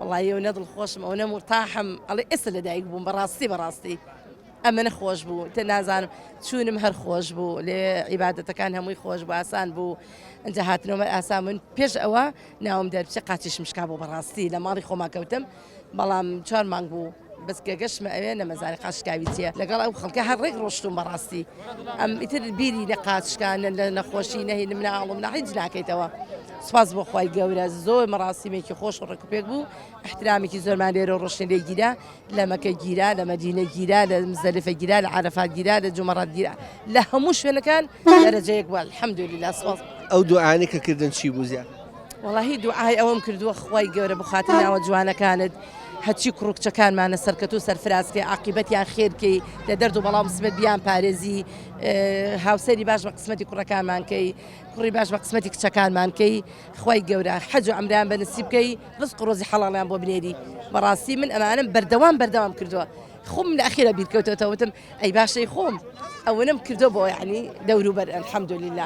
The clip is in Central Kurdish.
والله يوم ندل خوش وأنا مرتاحم على إسل دايق بون براستي أما نخوش بو تنازان شو نمهر خوش بو لعبادة كان هم يخوش بو آسان بو انتهت نوم آسان من بيش أوا ناوم دار بشقاتش مش كابو براستي لما ريخو ما كوتم بلام شار مانجو بس كجش ما أنا مزاري قاش كابيتيا لقال أو خلك هالريق روشتو براستي أم يتر بيري نقاش كان نخوشي نهي من عالم نحيد جناكي توا سپاس بۆ خی گەورە زۆر مەراسیمێکی خۆش و ڕێکوپێک بوو احترامێکی زۆرمان لێرە ڕۆشن لێ گیرا لە مەکە گیرا لە مەدینە گیرا لە مزدەلفە گیرا لە عەرەفات گیرا لە جومەڕات گیرا لە هەموو شوێنەکان دەرەجەیەک بووە الحەمدولله سپاس ئەو دوعانەی کە کردن چی بوو زیاد؟ وەڵاهی دوعای ئەوەم کردووە خی گەورە بخاتە ناوە جوانەکانت هەچی کوڕکچەکانمانە سەرکەت و سەرفرازکە عاقبەتیان خێرکەی لە دەرد و بەڵام سمت بیان پارێزی هاوسەری باش بە قسمەتی کوڕەکانمانکەی کوڕی باش بە قسمەتی کچەکانمانکەی خی گەورە حەج و ئەمران بە نسیبکەی ڕزق و ڕۆزی حەڵاڵیان بۆ بنێری بەڕاستی من ئەمانم بەردەوام کردووە خۆم لە ئەخیرە بیرکەوتەوەتم ئەی باشەی خۆم ئەوەنم کردو بۆ یعنی دەوروبەر الحەمدولله